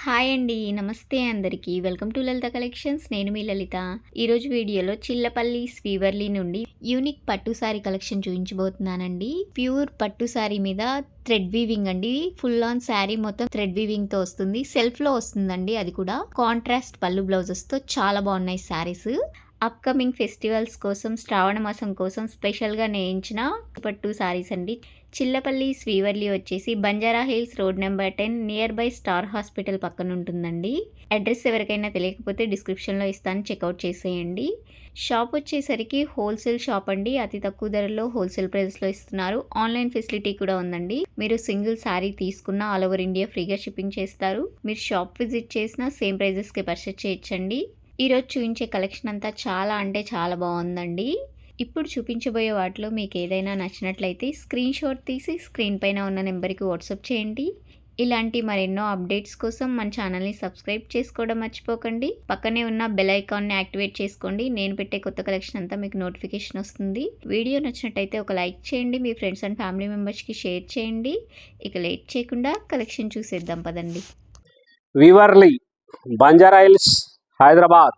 Hi అండి. నమస్తే అందరికీ. Welcome to Lalitha collections. నేను మీ లలిత. ఈరోజు వీడియోలో చిల్లపల్లి స్వీవర్లీ నుండి యూనిక్ పట్టు సారీ కలెక్షన్ చూపించబోతున్నానండి. ప్యూర్ పట్టు సారీ మీద థ్రెడ్ వీవింగ్ అండి. ఫుల్ ఆన్ శారీ మొత్తం థ్రెడ్ వీవింగ్ తో వస్తుంది. సెల్ఫ్ లో వస్తుందండి. అది కూడా కాంట్రాస్ట్ పళ్ళు బ్లౌజెస్ తో చాలా బాగున్నాయి శారీస్. అప్కమింగ్ ఫెస్టివల్స్ కోసం, శ్రావణ మాసం కోసం స్పెషల్గా నేయించిన పట్టు సారీస్ అండి. చిల్లపల్లి స్వీవర్లీ వచ్చేసి Banjara Hills road number 10 near by star hospital పక్కన ఉంటుందండి. అడ్రస్ ఎవరికైనా తెలియకపోతే డిస్క్రిప్షన్లో ఇస్తాను, చెక్అవుట్ చేసేయండి. షాప్ వచ్చేసరికి హోల్సేల్ షాప్ అండి. అతి తక్కువ ధరలో హోల్సేల్ ప్రైస్లో ఇస్తున్నారు. ఆన్లైన్ ఫెసిలిటీ కూడా ఉందండి. మీరు సింగిల్ శారీ తీసుకున్న ఆల్ ఓవర్ ఇండియా ఫ్రీగా షిప్పింగ్ చేస్తారు. మీరు షాప్ విజిట్ చేసినా సేమ్ ప్రైజెస్కి పర్చేస్ చేయొచ్చండి. ఈరోజు చూపించే కలెక్షన్ అంతా చాలా అంటే చాలా బాగుందండి. ఇప్పుడు చూపించబోయే వాటిలో మీకు ఏదైనా నచ్చినట్లయితే స్క్రీన్ షాట్ తీసి స్క్రీన్ పైన ఉన్న నెంబర్కి వాట్సాప్ చేయండి. ఇలాంటి మరెన్నో అప్డేట్స్ కోసం మన ఛానల్ని సబ్స్క్రైబ్ చేసుకోవడం మర్చిపోకండి. పక్కనే ఉన్న బెల్ ఐకాన్ని యాక్టివేట్ చేసుకోండి. నేను పెట్టే కొత్త కలెక్షన్ అంతా మీకు నోటిఫికేషన్ వస్తుంది. వీడియో నచ్చినట్టయితే ఒక లైక్ చేయండి. మీ ఫ్రెండ్స్ అండ్ ఫ్యామిలీ మెంబర్స్కి షేర్ చేయండి. ఇక లేట్ చేయకుండా కలెక్షన్ చూసేద్దాం పదండి. Weaverly, Banjara Hills, Hyderabad.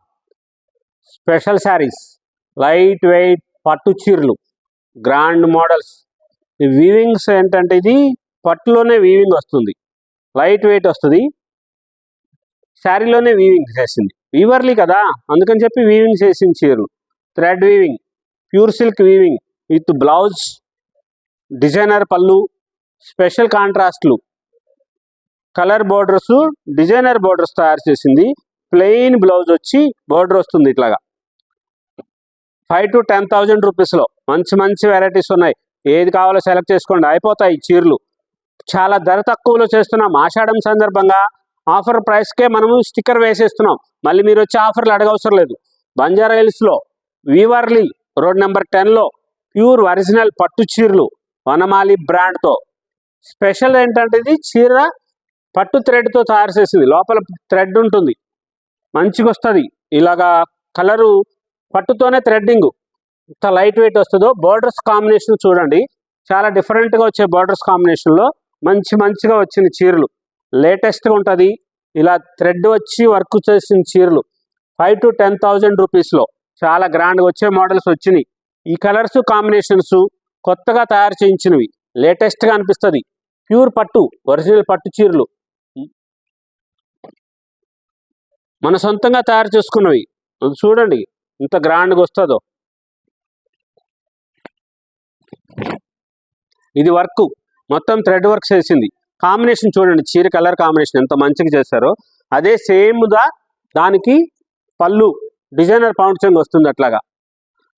Special saris, light weight పట్టు చీరలు, గ్రాండ్ మోడల్స్. ఈ వీవింగ్స్ ఏంటంటే ఇది పట్టులోనే వీవింగ్ వస్తుంది, లైట్ వెయిట్ వస్తుంది, శారీలోనే వీవింగ్ చేసింది. వీవర్లీ కదా, అందుకని చెప్పి వీవింగ్ చేసిన చీరలు. Thread weaving, pure silk weaving with blouse, designer పళ్ళు, స్పెషల్ కాంట్రాస్ట్లు, కలర్ బోర్డర్స్, డిజైనర్ బోర్డర్స్ తయారు చేసింది. ప్లెయిన్ బ్లౌజ్ వచ్చి బోర్డర్ వస్తుంది ఇట్లాగా. 5,000 to 10,000 రూపీస్లో మంచి మంచి వెరైటీస్ ఉన్నాయి. ఏది కావాలో సెలెక్ట్ చేసుకోండి, అయిపోతాయి ఈ చీరలు. చాలా ధర తక్కువలో చేస్తున్నాం. ఆషాఢం సందర్భంగా ఆఫర్ ప్రైస్కే మనము స్టిక్కర్ వేసేస్తున్నాం. మళ్ళీ మీరు వచ్చి ఆఫర్లు అడగవసరం లేదు. బంజారా హిల్స్లో వీవర్లీ రోడ్ నెంబర్ 10లో ప్యూర్ ఒరిజినల్ పట్టు చీరలు వనమాలి బ్రాండ్తో. స్పెషల్ ఏంటంటే ఇది చీర పట్టు థ్రెడ్తో తయారు చేసింది. లోపల థ్రెడ్ ఉంటుంది, మంచిగా వస్తుంది. ఇలాగా కలరు పట్టుతోనే థ్రెడ్డింగ్, ఇంత లైట్ వెయిట్ వస్తుందో. బోర్డర్స్ కాంబినేషన్ చూడండి, చాలా డిఫరెంట్గా వచ్చే బోర్డర్స్ కాంబినేషన్లో మంచిగా వచ్చిన చీరలు. లేటెస్ట్గా ఉంటుంది. ఇలా థ్రెడ్ వచ్చి వర్క్ చేసిన చీరలు 5,000 to 10,000 రూపీస్లో చాలా గ్రాండ్గా వచ్చే మోడల్స్ వచ్చినాయి. ఈ కలర్స్ కాంబినేషన్స్ కొత్తగా తయారు చేయించినవి, లేటెస్ట్గా అనిపిస్తుంది. ప్యూర్ పట్టు, ఒరిజినల్ పట్టు చీరలు మన సొంతంగా తయారు చేసుకున్నవి. చూడండి ఇంత గ్రాండ్గా వస్తుందో. ఇది వర్క్ మొత్తం థ్రెడ్ వర్క్ చేసింది. కాంబినేషన్ చూడండి, చీర కలర్ కాంబినేషన్ ఎంత మంచిగా చేశారో. అదే సేమ్గా దానికి పళ్ళు డిజైనర్ పౌండ్ చెంగ్ వస్తుంది. అట్లాగా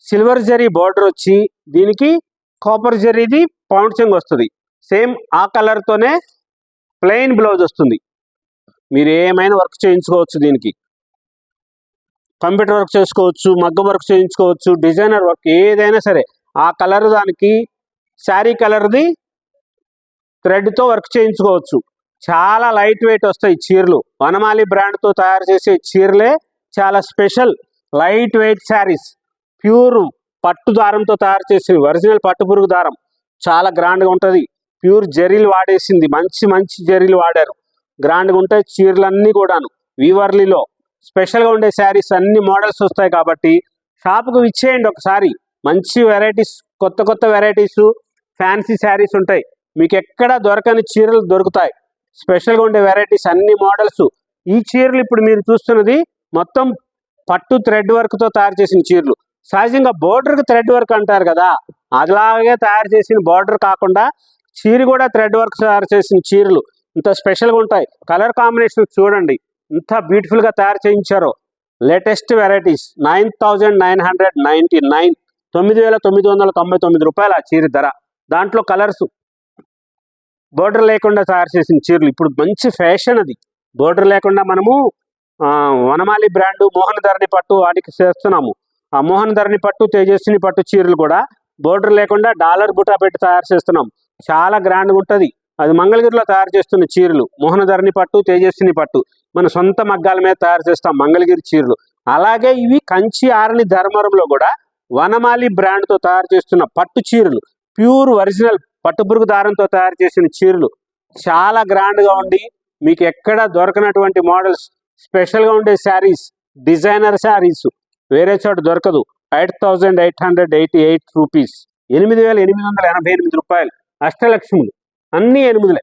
సిల్వర్ జరీ బార్డర్ వచ్చి దీనికి కాపర్ జరీది పౌండ్ చెంగ్ వస్తుంది. సేమ్ ఆ కలర్తోనే ప్లెయిన్ బ్లౌజ్ వస్తుంది. మీరు ఏమైనా వర్క్ చేయించుకోవచ్చు. దీనికి కంప్యూటర్ వర్క్ చేసుకోవచ్చు, మగ్గం వర్క్ చేయించుకోవచ్చు, డిజైనర్ వర్క్ ఏదైనా సరే. ఆ కలర్ దానికి శారీ కలర్ది థ్రెడ్తో వర్క్ చేయించుకోవచ్చు. చాలా లైట్ వెయిట్ వస్తాయి చీరలు. వనమాలి బ్రాండ్తో తయారు చేసే చీరలే చాలా special light weight saris. Pure పట్టు దారంతో తయారు చేసిన ఒరిజినల్ పట్టు పురుగు దారం చాలా గ్రాండ్గా ఉంటుంది. ప్యూర్ జరీలు వాడేసింది, మంచి జరీలు వాడారు. గ్రాండ్గా ఉంటాయి చీరలన్నీ కూడాను. వీవర్లీలో స్పెషల్గా ఉండే శారీస్ అన్ని మోడల్స్ వస్తాయి కాబట్టి షాప్కు విచ్చేయండి ఒకసారి. మంచి వెరైటీస్, కొత్త వెరైటీస్, ఫ్యాన్సీ శారీస్ ఉంటాయి. మీకు ఎక్కడ దొరకని చీరలు దొరుకుతాయి. స్పెషల్గా ఉండే వెరైటీస్, అన్ని మోడల్స్. ఈ చీరలు ఇప్పుడు మీరు చూస్తున్నది మొత్తం పట్టు థ్రెడ్ వర్క్తో తయారు చేసిన చీరలు. సహజంగా బోర్డర్కి థ్రెడ్ వర్క్ అంటారు కదా, అలాగే తయారు చేసిన బోర్డర్ కాకుండా చీర కూడా థ్రెడ్ వర్క్ తయారు చేసిన చీరలు ఇంత స్పెషల్గా ఉంటాయి. కలర్ కాంబినేషన్ చూడండి ఇంత బ్యూటిఫుల్గా తయారు చేయించారో. లేటెస్ట్ వెరైటీస్ 9,999, 9,999 రూపాయలు ఆ చీర ధర. దాంట్లో కలర్స్, బోర్డర్ లేకుండా తయారు చేసిన చీరలు ఇప్పుడు మంచి ఫ్యాషన్. అది బోర్డర్ లేకుండా మనము వనమాలి బ్రాండు మోహన్ ధరణి పట్టు వాటికి చేస్తున్నాము. ఆ మోహన్ ధరణి పట్టు, తేజస్విని పట్టు చీరలు కూడా బోర్డర్ లేకుండా డాలర్ బుటా పెట్టి తయారు చేస్తున్నాం. చాలా గ్రాండ్గా ఉంటుంది. అది మంగళగిరిలో తయారు చేస్తున్న చీరలు. మోహన ధరణి పట్టు, తేజస్విని పట్టు మన సొంత మగ్గాల మీద తయారు చేస్తాం మంగళగిరి చీరలు. అలాగే ఇవి కంచి, ఆరణి, ధర్మవరంలో కూడా వనమాలి బ్రాండ్తో తయారు చేస్తున్న పట్టు చీరలు. ప్యూర్ ఒరిజినల్ పట్టుపురుగు దారంతో తయారు చేసిన చీరలు చాలా గ్రాండ్గా ఉండి మీకు ఎక్కడ దొరకనటువంటి మోడల్స్, స్పెషల్గా ఉండే శారీస్, డిజైనర్ శారీస్ వేరే చోట దొరకదు. 8,888 రూపీస్, 8,888 రూపాయలు. అష్టలక్ష్ములు అన్నీ 8లే.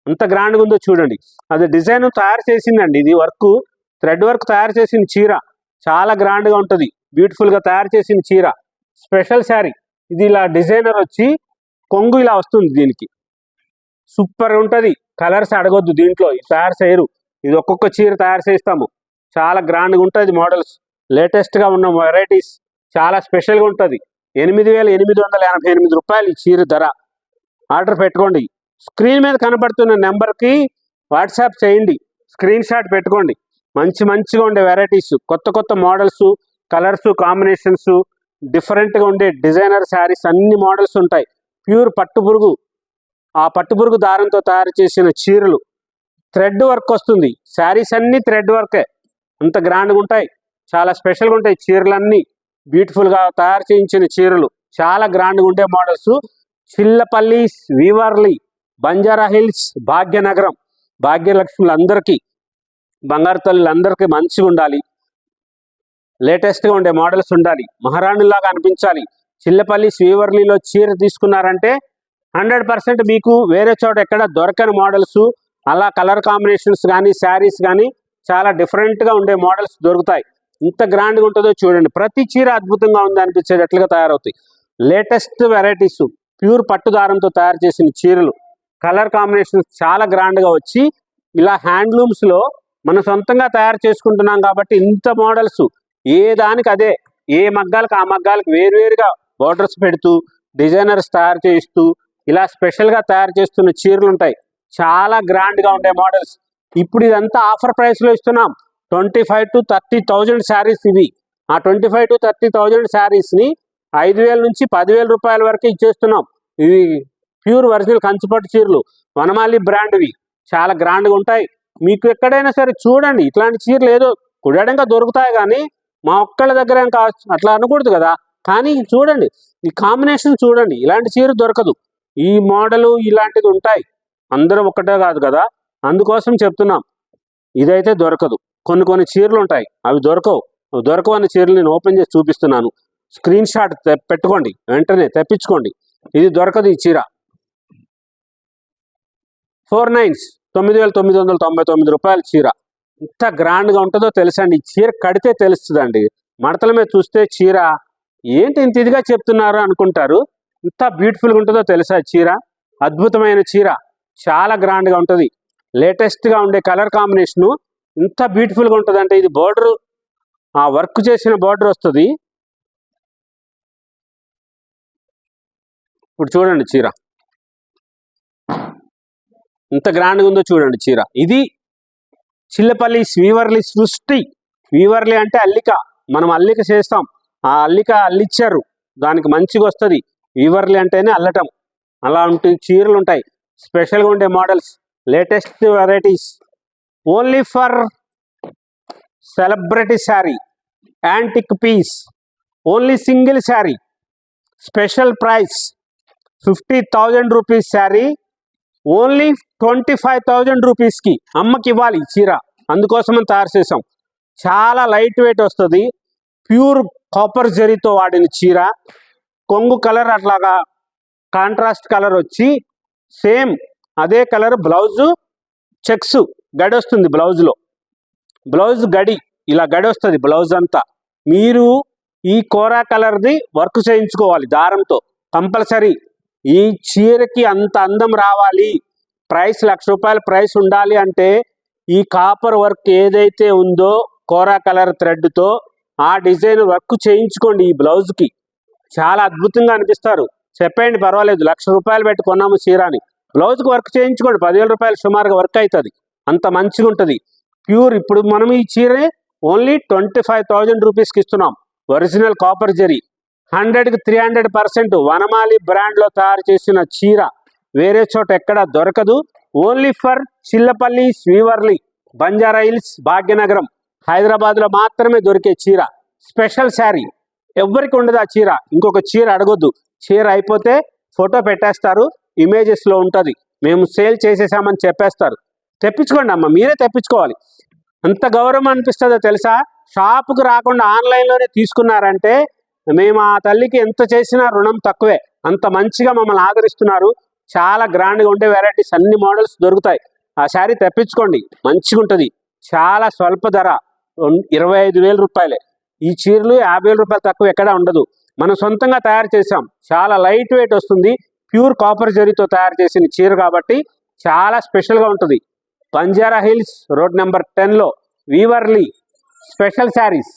అంత గ్రాండ్గా ఉందో చూడండి. అది డిజైన్ తయారు చేసిందండి, ఇది వర్క్, థ్రెడ్ వర్క్ తయారు చేసిన చీర. చాలా గ్రాండ్గా ఉంటుంది, బ్యూటిఫుల్గా తయారు చేసిన చీర. స్పెషల్ శారీ ఇది. ఇలా డిజైనర్ వచ్చి కొంగు ఇలా వస్తుంది దీనికి. సూపర్ ఉంటుంది. కలర్స్ అడగొద్దు, దీంట్లో తయారు చేయరు. ఇది ఒక్కొక్క చీర తయారు చేస్తాము. చాలా గ్రాండ్గా ఉంటుంది మోడల్స్, లేటెస్ట్గా ఉన్న వెరైటీస్, చాలా స్పెషల్గా ఉంటుంది. 8,888 రూపాయలు ఈ చీర ధర. ఆర్డర్ పెట్టుకోండి. స్క్రీన్ మీద కనబడుతున్న నెంబర్కి వాట్సాప్ చేయండి, స్క్రీన్ షాట్ పెట్టుకోండి. మంచిగా ఉండే వెరైటీస్, కొత్త మోడల్స్, కలర్స్, కాంబినేషన్స్, డిఫరెంట్గా ఉండే డిజైనర్ శారీస్ అన్ని మోడల్స్ ఉంటాయి. ప్యూర్ పట్టుపురుగు, ఆ పట్టుపురుగు దారంతో తయారు చేసిన చీరలు. థ్రెడ్ వర్క్ వస్తుంది, శారీస్ అన్నీ థ్రెడ్ వర్కే. అంత గ్రాండ్గా ఉంటాయి, చాలా స్పెషల్గా ఉంటాయి చీరలన్నీ. బ్యూటిఫుల్గా తయారు చేయించిన చీరలు, చాలా గ్రాండ్గా ఉండే మోడల్స్. చిల్లపల్లి వీవర్లీ, బంజారా హిల్స్, భాగ్యనగరం, భాగ్యలక్ష్ములందరికీ, బంగారు తల్లులందరికీ మంచిగా ఉండాలి, లేటెస్ట్గా ఉండే మోడల్స్ ఉండాలి, మహారాణులాగా అనిపించాలి. చిల్లపల్లి వీవర్లీలో చీర తీసుకున్నారంటే 100% మీకు వేరే చోట ఎక్కడ దొరకని మోడల్స్, అలా కలర్ కాంబినేషన్స్ కానీ శారీస్ కానీ చాలా డిఫరెంట్గా ఉండే మోడల్స్ దొరుకుతాయి. ఇంత గ్రాండ్గా ఉంటుందో చూడండి. ప్రతి చీర అద్భుతంగా ఉంది అనిపించేటట్లుగా తయారవుతాయి. లేటెస్ట్ వెరైటీస్, ప్యూర్ పట్టు దారంతో తయారు చేసిన చీరలు, కలర్ కాంబినేషన్స్ చాలా గ్రాండ్గా వచ్చి, ఇలా హ్యాండ్లూమ్స్లో మనం సొంతంగా తయారు చేసుకుంటున్నాం కాబట్టి ఇంత మోడల్స్, ఏ దానికి అదే, ఏ మగ్గాలకు ఆ మగ్గాలకు వేరువేరుగా బోర్డర్స్ పెడుతూ, డిజైనర్స్ తయారు చేస్తూ, ఇలా స్పెషల్గా తయారు చేస్తున్న చీరలు ఉంటాయి. చాలా గ్రాండ్గా ఉండే మోడల్స్. ఇప్పుడు ఇదంతా ఆఫర్ ప్రైస్లో ఇస్తున్నాం. 25,000 to 30,000 శారీస్ ఇవి. ఆ 25,000 to 30,000 శారీస్ని 5,000 నుంచి 10,000 రూపాయల వరకు ఇచ్చేస్తున్నాం. ఇవి ప్యూర్ ఒరిజినల్ కంచిపట్టు చీరలు, వనమాలి బ్రాండ్వి, చాలా గ్రాండ్గా ఉంటాయి. మీకు ఎక్కడైనా సరే చూడండి, ఇట్లాంటి చీరలు ఏదో కుడడంగా దొరుకుతాయి కానీ మా ఒక్కళ్ళ దగ్గర ఇంకా అట్లా అనకూడదు కదా. కానీ చూడండి, ఈ కాంబినేషన్ చూడండి, ఇలాంటి చీర దొరకదు. ఈ మోడలు ఇలాంటిది ఉంటాయి, అందరం ఒక్కటే కాదు కదా, అందుకోసం చెప్తున్నాం. ఇదైతే దొరకదు. కొన్ని చీరలు ఉంటాయి, అవి దొరకవన్న చీరలు నేను ఓపెన్ చేసి చూపిస్తున్నాను. స్క్రీన్ షాట్ పెట్టుకోండి, వెంటనే తెప్పించుకోండి. ఇది దొరకదు ఈ చీర. 4 9s, 9,999 రూపాయల చీర. ఇంత గ్రాండ్గా ఉంటుందో తెలుసండి. ఈ చీర కడితే తెలుస్తుందండి. మడతల మీద చూస్తే చీర ఏంటి ఇంత ఇదిగా చెప్తున్నారు అనుకుంటారు. ఇంత బ్యూటిఫుల్గా ఉంటుందో తెలుసా చీర. అద్భుతమైన చీర, చాలా గ్రాండ్గా ఉంటుంది. లేటెస్ట్గా ఉండే కలర్ కాంబినేషను ఇంత బ్యూటిఫుల్గా ఉంటుంది అంటే, ఇది బోర్డర్, ఆ వర్క్ చేసిన బోర్డర్ వస్తుంది. ఇప్పుడు చూడండి చీర ఇంత గ్రాండ్గా ఉందో చూడండి చీర. ఇది చిల్లపల్లి వీవర్లీ సృష్టి. వీవర్లీ అంటే అల్లిక, మనం అల్లిక చేస్తాం, ఆ అల్లిక అల్లిచ్చారు, దానికి మంచిగా వస్తుంది. వీవర్లీ అంటేనే అల్లటం. అలా ఉంటే చీరలు ఉంటాయి, స్పెషల్గా ఉండే models, latest varieties. Only for celebrity sari, antique piece, only single sari, special price 50,000 rupees sari, only 25,000 రూపీస్కి అమ్మకి ఇవ్వాలి చీర. అందుకోసమని తయారు చేసాం. చాలా లైట్ వెయిట్ వస్తుంది, ప్యూర్ కాపర్ జరీతో వాడిన చీర. కొంగు కలర్ అట్లాగా కాంట్రాస్ట్ కలర్ వచ్చి, సేమ్ అదే కలర్ బ్లౌజు చెక్స్ గడి వస్తుంది. బ్లౌజ్ గడి ఇలా గడి వస్తుంది బ్లౌజ్ అంతా. మీరు ఈ కోరా కలర్ది వర్క్ చేయించుకోవాలి దారంతో కంపల్సరీ. ఈ చీరకి అంత అందం రావాలి, ప్రైస్ 1,00,000 రూపాయల ప్రైస్ ఉండాలి అంటే ఈ కాపర్ వర్క్ ఏదైతే ఉందో కోరా కలర్ థ్రెడ్తో ఆ డిజైన్ వర్క్ చేయించుకోండి. ఈ బ్లౌజ్కి చాలా అద్భుతంగా అనిపిస్తారు. చెప్పండి పర్వాలేదు, 1,00,000 రూపాయలు పెట్టి కొన్నాము చీరని, బ్లౌజ్కి వర్క్ చేయించుకోండి, 10,000 రూపాయలు సుమారుగా వర్క్ అవుతుంది. అంత మంచిగా ఉంటుంది ప్యూర్. ఇప్పుడు మనం ఈ చీర ఓన్లీ 25,000 రూపీస్కి ఇస్తున్నాం. ఒరిజినల్ కాపర్ జరీ, 100కి 300% వనమాలి బ్రాండ్లో తయారు చేసిన చీర. వేరే చోట ఎక్కడ దొరకదు. Only for Chillapalli Weaverly, Banjara Hills, Bhagyanagaram, హైదరాబాద్లో మాత్రమే దొరికే చీర. స్పెషల్ శారీ, ఎవరికి ఉండదు ఆ చీర. ఇంకొక చీర అడగొద్దు, చీర అయిపోతే ఫోటో పెట్టేస్తారు, ఇమేజెస్లో ఉంటుంది, మేము సేల్ చేసేసామని చెప్పేస్తారు. తెప్పించుకోండి అమ్మ, మీరే తెప్పించుకోవాలి. ఎంత గౌరవం అనిపిస్తుందో తెలుసా? షాపుకు రాకుండా ఆన్లైన్లోనే తీసుకున్నారంటే మేము ఆ తల్లికి ఎంత చేసినా రుణం తక్కువే. అంత మంచిగా మమ్మల్ని ఆదరిస్తున్నారు. చాలా గ్రాండ్గా ఉండే వెరైటీస్ అన్ని మోడల్స్ దొరుకుతాయి. ఆ శారీ తెప్పించుకోండి, మంచిగా ఉంటుంది. చాలా స్వల్ప ధర, 25,000 రూపాయలే. ఈ చీరలు 50,000 రూపాయలు తక్కువ ఎక్కడా ఉండదు. మనం సొంతంగా తయారు చేసాం. చాలా లైట్ వెయిట్ వస్తుంది. ప్యూర్ కాపర్ జరీతో తయారు చేసిన చీర కాబట్టి చాలా స్పెషల్గా ఉంటుంది. బంజారా హిల్స్ రోడ్ నెంబర్ 10లో వీవర్లీ స్పెషల్ శారీస్.